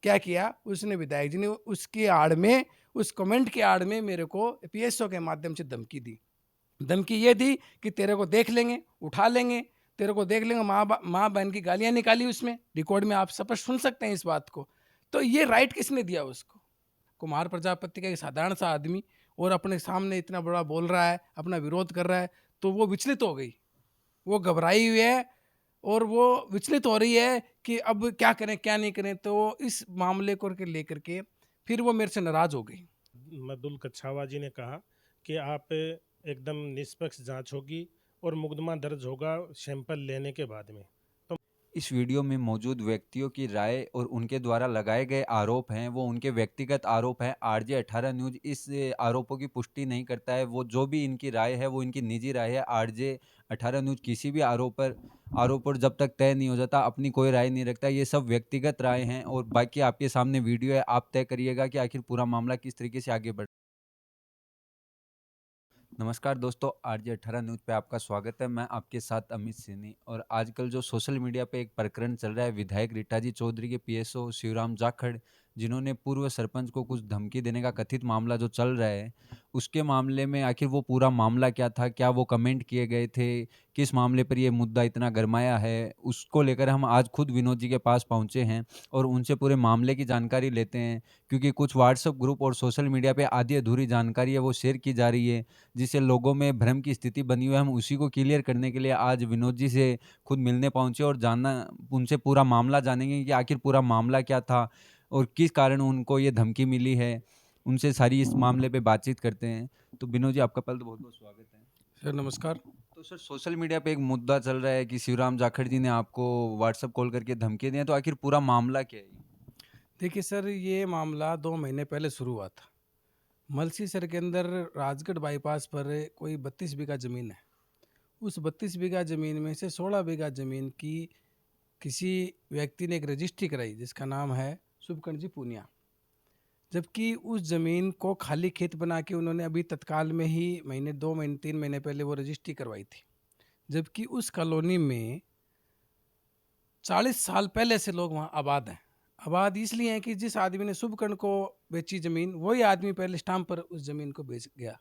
क्या किया उसने, विधायक जी ने उसकी आड़ में, उस कमेंट की आड़ में मेरे को पीएसओ के माध्यम से धमकी दी। धमकी ये दी कि तेरे को देख लेंगे, उठा लेंगे, तेरे को देख लेंगे, माँ बहन की गालियां निकाली उसमें, रिकॉर्ड में आप सब सुन सकते हैं इस बात को। तो ये राइट किसने दिया उसको? कुमार प्रजापति का एक साधारण सा आदमी, और अपने सामने इतना बड़ा बोल रहा है, अपना विरोध कर रहा है, तो वो विचलित हो गई, वो घबराई हुई है, और वो विचलित हो रही है कि अब क्या करें क्या नहीं करें। तो इस मामले को लेकर के फिर वो मेरे से नाराज हो गई। मृदुल कच्छावा जी ने कहा कि आप एकदम निष्पक्ष जांच होगी और मुकदमा दर्ज होगा सैंपल लेने के बाद में। तो इस वीडियो में मौजूद व्यक्तियों की राय और उनके द्वारा लगाए गए आरोप हैं वो उनके व्यक्तिगत आरोप हैं। आरजे 18 न्यूज इस आरोपों की पुष्टि नहीं करता है। वो जो भी इनकी राय है वो इनकी निजी राय है। आरजे 18 न्यूज किसी भी आरोप पर जब तक तय नहीं हो जाता अपनी कोई राय नहीं रखता। ये सब व्यक्तिगत राय हैं और बाकी आपके सामने वीडियो है, आप तय करिएगा कि आखिर पूरा मामला किस तरीके से आगे बढ़। नमस्कार दोस्तों, आरजे 18 न्यूज़ पे आपका स्वागत है। मैं आपके साथ अमित सिनी। और आजकल जो सोशल मीडिया पे एक प्रकरण चल रहा है, विधायक रीटाजी चौधरी के पीएसओ शिवराम जाखड़, जिन्होंने पूर्व सरपंच को कुछ धमकी देने का कथित मामला जो चल रहा है, उसके मामले में आखिर वो पूरा मामला क्या था, क्या वो कमेंट किए गए थे, किस मामले पर ये मुद्दा इतना गरमाया है, उसको लेकर हम आज खुद विनोद जी के पास पहुंचे हैं और उनसे पूरे मामले की जानकारी लेते हैं। क्योंकि कुछ व्हाट्सएप ग्रुप और सोशल मीडिया पे आधी अधूरी जानकारी है वो शेयर की जा रही है, जिससे लोगों में भ्रम की स्थिति बनी हुई है। हम उसी को क्लियर करने के लिए आज विनोद जी से खुद मिलने पहुँचे और जानना उनसे पूरा मामला जानेंगे कि आखिर पूरा मामला क्या था और किस कारण उनको ये धमकी मिली है। उनसे सारी इस मामले पे बातचीत करते हैं। तो विनोद जी, आपका पहले तो बहुत-बहुत स्वागत है। सर नमस्कार। तो सर, सोशल मीडिया पे एक मुद्दा चल रहा है कि शिवराम जाखड़ जी ने आपको व्हाट्सएप कॉल करके धमकी दी है, तो आखिर पूरा मामला क्या है ये? देखिए सर, ये मामला 2 महीने पहले शुरू हुआ था। मलसीसर के अंदर राजगढ़ बाईपास पर कोई 32 बीघा ज़मीन है। उस 32 बीघा ज़मीन में से 16 बीघा ज़मीन की किसी व्यक्ति ने एक रजिस्ट्री कराई जिसका नाम है शुभकर्ण जी पूनिया। जबकि उस ज़मीन को खाली खेत बना के उन्होंने अभी तत्काल में ही महीने 2 महीने 3 महीने पहले वो रजिस्ट्री करवाई थी। जबकि उस कॉलोनी में 40 साल पहले से लोग वहाँ आबाद हैं। आबाद इसलिए हैं कि जिस आदमी ने शुभकर्ण को बेची ज़मीन, वही आदमी पहले स्टाम्प पर उस ज़मीन को बेच गया।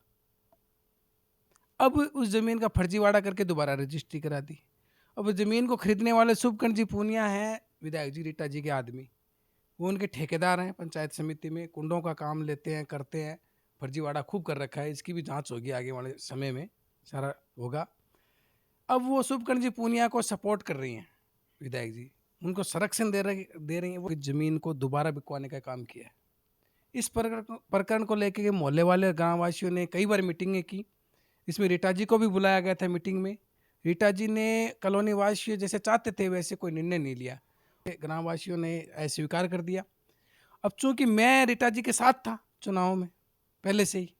अब उस ज़मीन का फर्जीवाड़ा करके दोबारा रजिस्ट्री करा दी। अब ज़मीन को खरीदने वाले शुभकर्ण जी पूनिया हैं विधायक जी रीटा जी के आदमी। वो उनके ठेकेदार हैं, पंचायत समिति में कुंडों का काम लेते हैं, करते हैं। फर्जीवाड़ा खूब कर रखा है, इसकी भी जांच होगी आगे वाले समय में, सारा होगा। अब वो शुभकर्ण जी पूनिया को सपोर्ट कर रही हैं विधायक जी, उनको संरक्षण दे रही हैं। वो ज़मीन को दोबारा बिकवाने का काम किया है। इस प्रकरण को लेकर के मोहल्ले वाले गाँव वासियों ने कई बार मीटिंगें की। इसमें रीटा जी को भी बुलाया गया था मीटिंग में। रीटा जी ने कॉलोनी वासियों जैसे चाहते थे वैसे कोई निर्णय नहीं लिया। ग्राम वासियों ने अस्वीकार कर दिया। अब चूंकि मैं रीटा जी के साथ था चुनाव में पहले से ही,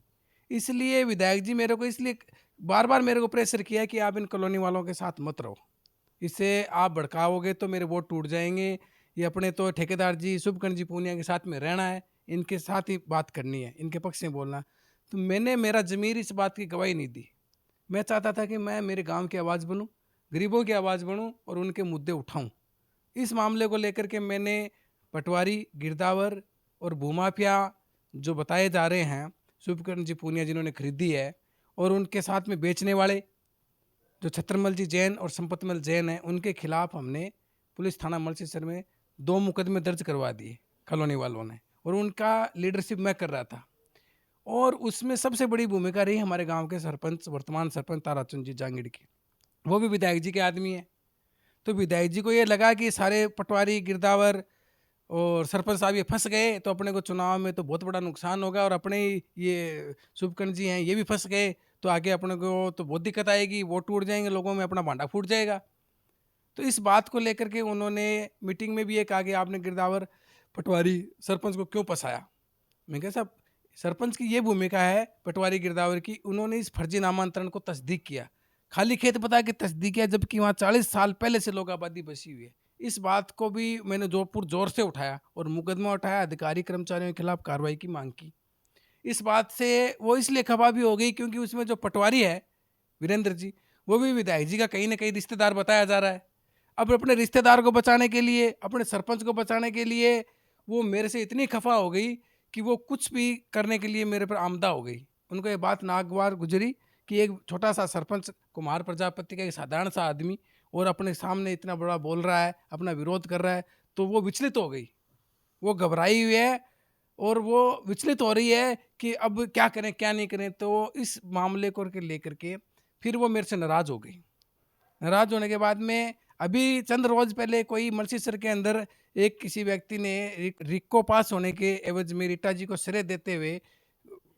इसलिए विधायक जी मेरे को इसलिए बार बार मेरे को प्रेशर किया कि आप इन कॉलोनी वालों के साथ मत रहो, इससे आप भड़काओगे तो मेरे वोट टूट जाएंगे। ये अपने तो ठेकेदार जी शुभकर्ण जी पूनिया के साथ में रहना है, इनके साथ ही बात करनी है, इनके पक्ष में बोलना है। तो मैंने मेरा ज़मीर इस बात की गवाही नहीं दी। मैं चाहता था कि मैं मेरे गांव की आवाज़ बनूं, गरीबों की आवाज़ बनूं और उनके मुद्दे उठाऊं। इस मामले को लेकर के मैंने पटवारी, गिरदावर और भूमाफिया जो बताए जा रहे हैं, शुभकर्ण जी पूनिया जिन्होंने खरीदी है, और उनके साथ में बेचने वाले जो छत्रमल जी जैन और संपतमल जैन हैं, उनके खिलाफ हमने पुलिस थाना मलसीसर में 2 मुकदमे दर्ज करवा दिए कॉलोनी वालों ने, और उनका लीडरशिप मैं कर रहा था। और उसमें सबसे बड़ी भूमिका रही हमारे गांव के सरपंच, वर्तमान सरपंच ताराचंद जी जांगिड़ की। वो भी विधायक जी के आदमी हैं। तो विधायक जी को ये लगा कि सारे पटवारी, गिरदावर और सरपंच साहब ये फंस गए तो अपने को चुनाव में तो बहुत बड़ा नुकसान होगा, और अपने ही ये शुभकर्ण जी हैं ये भी फंस गए तो आगे अपने को तो बहुत दिक्कत आएगी, वोट टूट जाएंगे, लोगों में अपना भांडा फूट जाएगा। तो इस बात को लेकर के उन्होंने मीटिंग में भी ये कहा कि आपने गिरदावर, पटवारी, सरपंच को क्यों फंसाया। मैं कहा साहब, सरपंच की ये भूमिका है पटवारी गिरदावर की, उन्होंने इस फर्जी नामांतरण को तस्दीक किया, खाली खेत बता के तस्दीक किया, जबकि वहाँ 40 साल पहले से लोग आबादी बसी हुई है। इस बात को भी मैंने जोर से उठाया और मुकदमा उठाया, अधिकारी कर्मचारियों के खिलाफ कार्रवाई की मांग की। इस बात से वो इसलिए खफा भी हो गई क्योंकि उसमें जो पटवारी है वीरेंद्र जी, वो भी विधायक जी का कहीं ना कहीं रिश्तेदार बताया जा रहा है। अब अपने रिश्तेदार को बचाने के लिए, अपने सरपंच को बचाने के लिए वो मेरे से इतनी खफा हो गई कि वो कुछ भी करने के लिए मेरे पर आमदा हो गई। उनको ये बात नागवार गुजरी कि एक छोटा सा सरपंच कुमार प्रजापति का एक साधारण सा आदमी और अपने सामने इतना बड़ा बोल रहा है, अपना विरोध कर रहा है, तो वो विचलित हो गई। वो घबराई हुई है और वो विचलित हो रही है कि अब क्या करें क्या नहीं करें। तो इस मामले को लेकर के फिर वो मेरे से नाराज़ हो गई। नाराज़ होने के बाद में अभी चंद रोज़ पहले कोई मलसीसर के अंदर एक किसी व्यक्ति ने रिक्को पास होने के एवज में रीटा जी को श्रेय देते हुए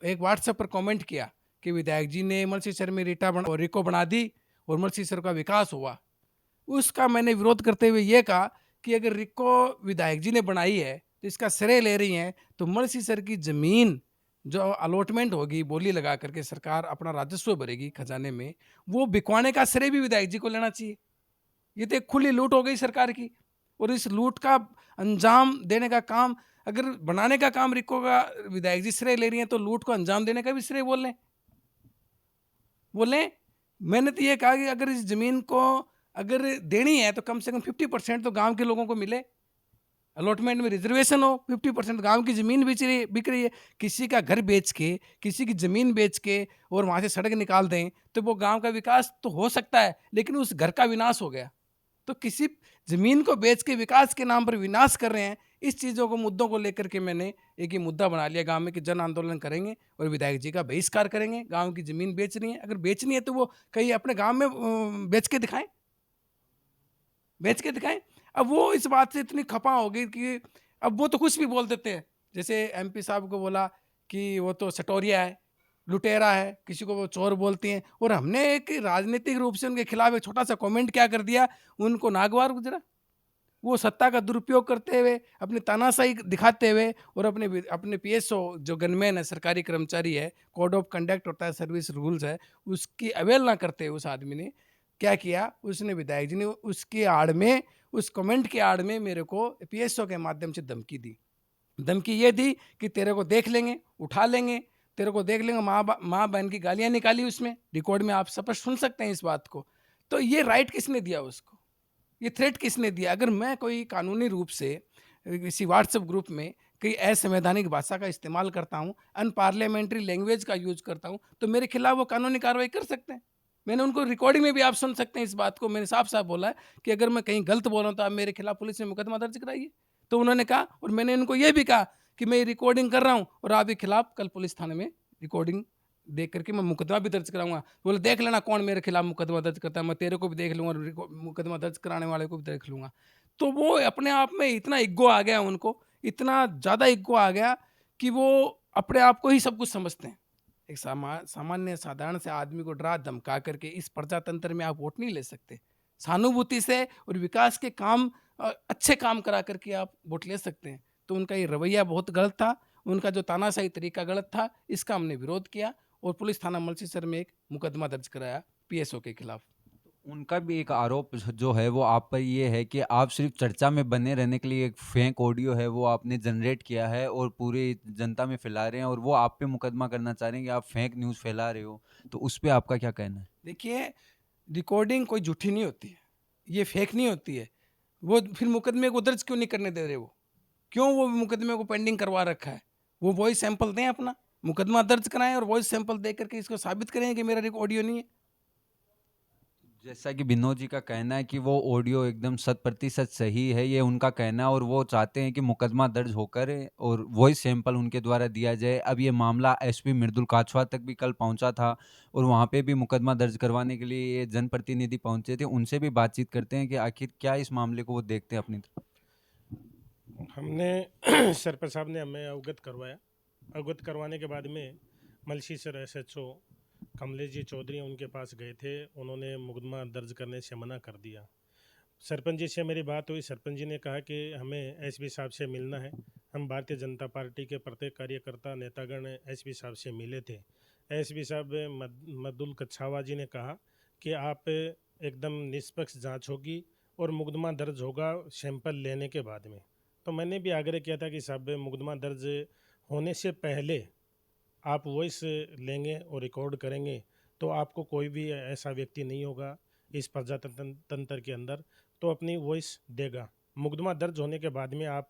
एक व्हाट्सएप पर कमेंट किया कि विधायक जी ने मलसीसर में और रिक्को बना दी और मलसीसर का विकास हुआ। उसका मैंने विरोध करते हुए ये कहा कि अगर रिक्को विधायक जी ने बनाई है तो इसका श्रेय ले रही हैं, तो मलसीसर की ज़मीन जो अलॉटमेंट होगी बोली लगा करके सरकार अपना राजस्व भरेगी खजाने में, वो बिकवाने का श्रेय भी विधायक जी को लेना चाहिए। ये तो एक खुली लूट हो गई सरकार की। और इस लूट का अंजाम देने का काम, अगर बनाने का काम रिक्को का विधायक जी श्रेय ले रही हैं, तो लूट को अंजाम देने का भी श्रेय बोल लें। मैंने तो ये कहा कि अगर इस ज़मीन को अगर देनी है तो कम से कम 50% तो गांव के लोगों को मिले। अलॉटमेंट में रिजर्वेशन हो, 50% गांव की ज़मीन बिक रही है। किसी का घर बेच के, किसी की ज़मीन बेच के और वहाँ से सड़क निकाल दें तो वो गांव का विकास तो हो सकता है, लेकिन उस घर का विनाश हो गया। तो किसी ज़मीन को बेच के विकास के नाम पर विनाश कर रहे हैं। इस चीज़ों को, मुद्दों को लेकर के मैंने एक ही मुद्दा बना लिया गांव में कि जन आंदोलन करेंगे और विधायक जी का बहिष्कार करेंगे। गांव की ज़मीन बेच रही है, अगर बेचनी है तो वो कहीं अपने गांव में बेच के दिखाएं। अब वो इस बात से इतनी खपा हो गई कि अब वो तो कुछ भी बोल देते हैं। जैसे एमपी साहब को बोला कि वो तो सटोरिया है, लुटेरा है, किसी को वो चोर बोलती हैं, और हमने एक राजनीतिक रूप से उनके खिलाफ एक छोटा सा कमेंट क्या कर दिया, उनको नागवार गुजरा। वो सत्ता का दुरुपयोग करते हुए, अपनी तानाशाही दिखाते हुए और अपने पीएसओ जो गनमैन है, सरकारी कर्मचारी है, कोड ऑफ कंडक्ट होता है, सर्विस रूल्स है, उसकी अवहेलना करते हुए उस आदमी ने क्या किया, उसने विधायक जी ने उसकी आड़ में, उस कमेंट के आड़ में मेरे को पीएसओ के माध्यम से धमकी दी। धमकी ये दी कि तेरे को देख लेंगे, उठा लेंगे, तेरे को देख लेंगे। माँ बहन की गालियाँ निकाली उसमें, रिकॉर्ड में आप स्पष्ट सुन सकते हैं इस बात को। तो ये राइट किसने दिया उसको, ये थ्रेट किसने दिया? अगर मैं कोई कानूनी रूप से किसी व्हाट्सएप ग्रुप में कई असंवैधानिक भाषा का इस्तेमाल करता हूँ, अनपार्लियामेंट्री लैंग्वेज का यूज करता हूँ, तो मेरे खिलाफ वो कानूनी कार्रवाई कर सकते हैं। मैंने उनको रिकॉर्डिंग में भी आप सुन सकते हैं इस बात को, मैंने साफ साफ बोला है कि अगर मैं कहीं गलत बोल रहा हूँ तो आप मेरे खिलाफ पुलिस में मुकदमा दर्ज कराइए। तो उन्होंने कहा, और मैंने उनको ये भी कहा कि मैं रिकॉर्डिंग कर रहा हूँ और आपके खिलाफ कल पुलिस थाने में रिकॉर्डिंग देख करके मैं मुकदमा भी दर्ज कराऊंगा। बोले देख लेना कौन मेरे खिलाफ मुकदमा दर्ज करता है, मैं तेरे को भी देख लूंगा, मुकदमा दर्ज कराने वाले को भी देख लूंगा। तो वो अपने आप में इतना इग्गो आ गया उनको, इतना ज़्यादा इग्गो आ गया कि वो अपने आप को ही सब कुछ समझते हैं। एक सामान्य साधारण से आदमी को डरा धमका करके इस प्रजातंत्र में आप वोट नहीं ले सकते। सहानुभूति से और विकास के काम, अच्छे काम करा करके आप वोट ले सकते हैं। तो उनका ये रवैया बहुत गलत था, उनका जो तानाशाही तरीका गलत था, इसका हमने विरोध किया और पुलिस थाना मलसीसर में एक मुकदमा दर्ज कराया पीएसओ के खिलाफ। उनका भी एक आरोप जो है वो आप पर ये है कि आप सिर्फ चर्चा में बने रहने के लिए एक फेक ऑडियो है वो आपने जनरेट किया है और पूरी जनता में फैला रहे हैं, और वो आप पे मुकदमा करना चाह रहे हैं कि आप फेक न्यूज़ फैला रहे हो। तो उस पे आपका क्या कहना है? देखिए, रिकॉर्डिंग कोई झूठी नहीं होती है, ये फेक नहीं होती है। वो फिर मुकदमे को दर्ज क्यों नहीं करने दे रहे? वो क्यों वो मुकदमे को पेंडिंग करवा रखा है? वो वॉइस सैंपल दें अपना, मुकदमा दर्ज कराएं और वॉइस सैंपल दे करके इसको साबित करें कि मेरा ऑडियो नहीं है। जैसा कि विनोद जी का कहना है कि वो ऑडियो एकदम 100% सही है, ये उनका कहना है, और वो चाहते हैं कि मुकदमा दर्ज होकर और वॉइस सैंपल उनके द्वारा दिया जाए। अब ये मामला एसपी मृदुल काछवा तक भी कल पहुंचा था और वहां पे भी मुकदमा दर्ज करवाने के लिए ये जनप्रतिनिधि पहुंचे थे। उनसे भी बातचीत करते हैं कि आखिर क्या इस मामले को वो देखते हैं अपनी तरफ। हमने सरपंच साहब ने हमें अवगत करवाया। अवगत करवाने के बाद में मलसीसर एसएचओ कमलेश जी चौधरी उनके पास गए थे, उन्होंने मुकदमा दर्ज करने से मना कर दिया। सरपंच जी से मेरी बात हुई, सरपंच जी ने कहा कि हमें एसपी साहब से मिलना है। हम भारतीय जनता पार्टी के प्रत्येक कार्यकर्ता नेतागण एसपी साहब से मिले थे। एसपी साहब मृदुल कछावा जी ने कहा कि आप एकदम निष्पक्ष जांच होगी और मुकदमा दर्ज होगा सैंपल लेने के बाद में। तो मैंने भी आग्रह किया था कि साहब मुकदमा दर्ज होने से पहले आप वॉइस लेंगे और रिकॉर्ड करेंगे तो आपको कोई भी ऐसा व्यक्ति नहीं होगा इस प्रजातंत्र के अंदर तो अपनी वॉइस देगा। मुकदमा दर्ज होने के बाद में आप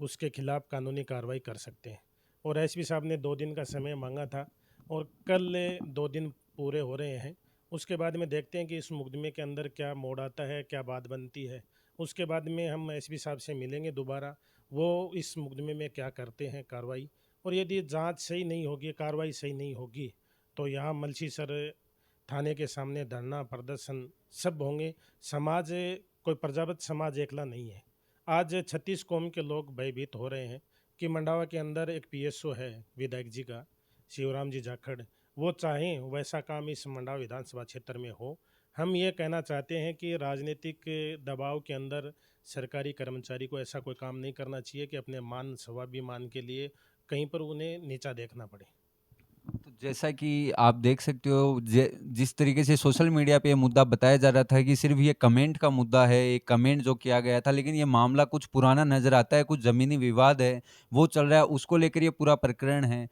उसके खिलाफ कानूनी कार्रवाई कर सकते हैं। और एसपी साहब ने 2 दिन का समय मांगा था और कल 2 दिन पूरे हो रहे हैं। उसके बाद में देखते हैं कि इस मुकदमे के अंदर क्या मोड़ आता है, क्या बात बनती है। उसके बाद में हम एसपी साहब से मिलेंगे दोबारा, वो इस मुकदमे में क्या करते हैं कार्रवाई। और यदि जांच सही नहीं होगी, कार्रवाई सही नहीं होगी, तो यहाँ मलसीसर थाने के सामने धरना प्रदर्शन सब होंगे। समाज, कोई प्रजापत समाज एकला नहीं है। आज 36 कौम के लोग भयभीत हो रहे हैं कि मंडावा के अंदर एक पीएसओ है विधायक जी का, शिवराम जी जाखड़, वो चाहें वैसा काम इस मंडावा विधानसभा क्षेत्र में हो। हम ये कहना चाहते हैं कि राजनीतिक दबाव के अंदर सरकारी कर्मचारी को ऐसा कोई काम नहीं करना चाहिए कि अपने मान स्वाभिमान के लिए कहीं पर उन्हें नीचा देखना पड़े। तो जैसा कि आप देख सकते हो, जिस तरीके से सोशल मीडिया पे ये मुद्दा बताया जा रहा था कि सिर्फ ये कमेंट का मुद्दा है, एक कमेंट जो किया गया था, लेकिन ये मामला कुछ पुराना नज़र आता है, कुछ ज़मीनी विवाद है, वो चल रहा है, उसको लेकर ये पूरा प्रकरण है।